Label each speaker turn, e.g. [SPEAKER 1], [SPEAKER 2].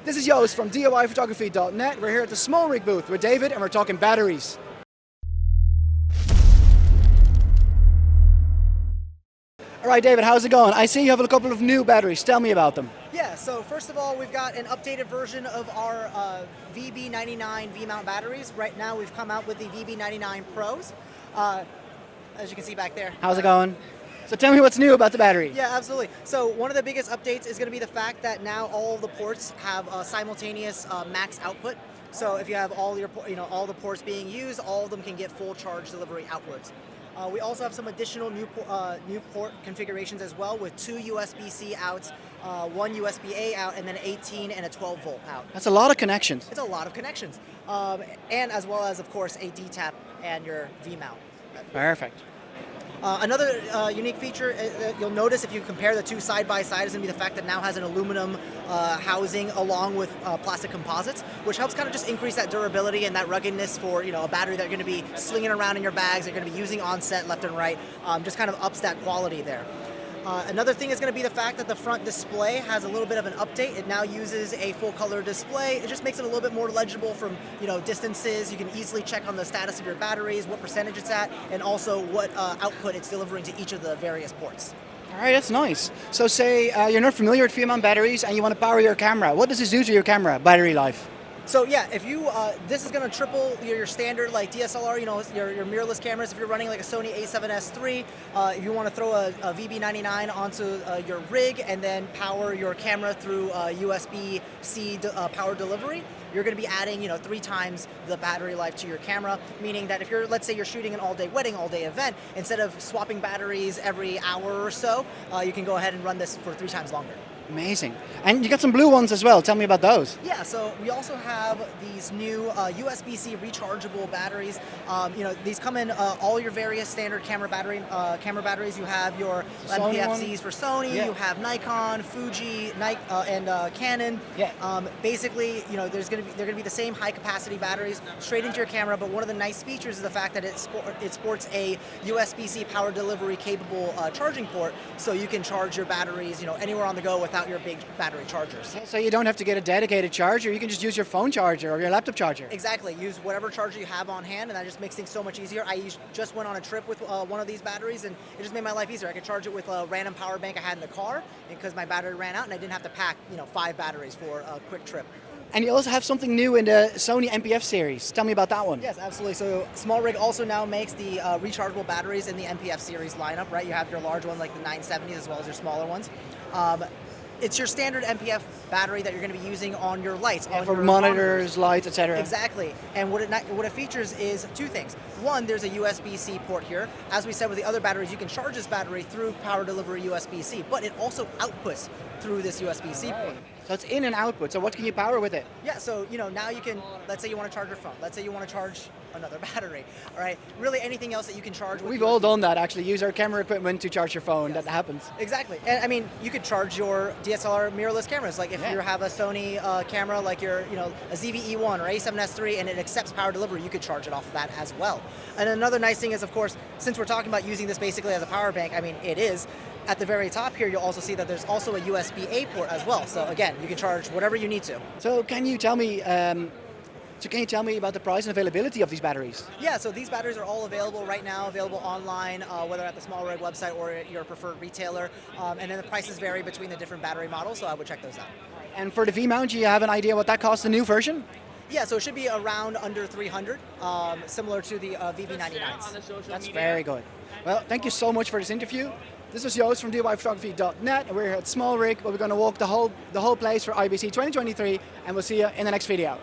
[SPEAKER 1] This is Joost from DIYPhotography.net. We're here at the Smallrig booth with David and we're talking batteries. All right, David, how's it going? I see you have a couple of new batteries. Tell me about them.
[SPEAKER 2] Yeah, so first of all, we've got an updated version of our VB99 V-mount batteries. Right now we've come out with the VB99 Pros, as you can see back there.
[SPEAKER 1] How's it going? So tell me what's new about the battery.
[SPEAKER 2] Yeah, absolutely. So one of the biggest updates is going to be the fact that now all of the ports have simultaneous max output. So if you have all your, all the ports being used, all of them can get full charge delivery outwards. We also have some additional new port configurations as well, with 2 USB-C outs, 1 USB-A out, and then 18 and a 12-volt out.
[SPEAKER 1] That's a lot of connections.
[SPEAKER 2] It's a lot of connections. And as well as, of course, a D-tap and your V-mount.
[SPEAKER 1] Perfect.
[SPEAKER 2] Another unique feature that you'll notice if you compare the two side by side is going to be the fact that it now has an aluminum housing along with plastic composites, which helps kind of just increase that durability and that ruggedness for a battery that you're going to be slinging around in your bags, you're going to be using on set left and right, just kind of ups that quality there. Another thing is going to be the fact that the front display has a little bit of an update. It now uses a full color display. It just makes it a little bit more legible from distances. You can easily check on the status of your batteries, what percentage it's at, and also what output it's delivering to each of the various ports.
[SPEAKER 1] All right, that's nice. So say you're not familiar with V-mount batteries and you want to power your camera. What does this do to your camera battery life?
[SPEAKER 2] So yeah, if you, this is going to triple your standard like DSLR, your mirrorless cameras. If you're running like a Sony a7S III, if you want to throw a VB99 onto your rig and then power your camera through USB-C power delivery, you're going to be adding 3 times the battery life to your camera, meaning that if let's say you're shooting an all-day wedding, all-day event, instead of swapping batteries every hour or so, you can go ahead and run this for 3 times longer.
[SPEAKER 1] Amazing. And you got some blue ones as well. Tell me about those.
[SPEAKER 2] Yeah, so we also have these new USB-C rechargeable batteries. These come in all your various standard camera batteries. You have your MPFCs for Sony. Yeah. You have Nikon, Fuji, and Canon. Yeah. Basically, they're going to be the same high capacity batteries straight into your camera. But one of the nice features is the fact that it sports a USB-C power delivery capable charging port, so you can charge your batteries anywhere on the go without your big battery chargers.
[SPEAKER 1] So you don't have to get a dedicated charger, you can just use your phone charger or your laptop charger.
[SPEAKER 2] Exactly, use whatever charger you have on hand, and that just makes things so much easier. I just went on a trip with one of these batteries and it just made my life easier. I could charge it with a random power bank I had in the car because my battery ran out and I didn't have to pack 5 batteries for a quick trip.
[SPEAKER 1] And you also have something new in the Sony MPF series. Tell me about that one.
[SPEAKER 2] Yes, absolutely. So Smallrig also now makes the rechargeable batteries in the MPF series lineup, right? You have your large one like the 970s as well as your smaller ones. It's your standard MPF battery that you're going to be using on your lights, on
[SPEAKER 1] for
[SPEAKER 2] your
[SPEAKER 1] monitors, lights, etc.
[SPEAKER 2] Exactly. And what it features is 2 things. One, there's a USB-C port here. As we said with the other batteries, you can charge this battery through power delivery USB-C, but it also outputs through this USB-C port.
[SPEAKER 1] So it's in and output. So what can you power with it?
[SPEAKER 2] Yeah, so now you can, let's say you want to charge your phone. Let's say you want to charge another battery. All right, really anything else that you can charge with.
[SPEAKER 1] We've all done that, actually. Use our camera equipment to charge your phone. Yes. That happens.
[SPEAKER 2] Exactly. And I mean, you could charge your DSLR mirrorless cameras. Like if you have a Sony camera, like your a ZV-E1 or A7S III, and it accepts power delivery, you could charge it off of that as well. And another nice thing is, of course, since we're talking about using this basically as a power bank, I mean, it is. At the very top here, you'll also see that there's also a USB-A port as well. So again, you can charge whatever you need to.
[SPEAKER 1] So can you tell me about the price and availability of these batteries?
[SPEAKER 2] Yeah, so these batteries are all available right now, available online, whether at the Smallrig website or at your preferred retailer. And then the prices vary between the different battery models, so I would check those out.
[SPEAKER 1] And for the V-mount, you have an idea what that costs, the new version?
[SPEAKER 2] Yeah, so it should be around under 300, similar to the VB99s.
[SPEAKER 1] That's very good. Well, thank you so much for this interview. This was Joost from DIYPhotography.net, and we're here at Smallrig, where we're going to walk the whole place for IBC 2023, and we'll see you in the next video.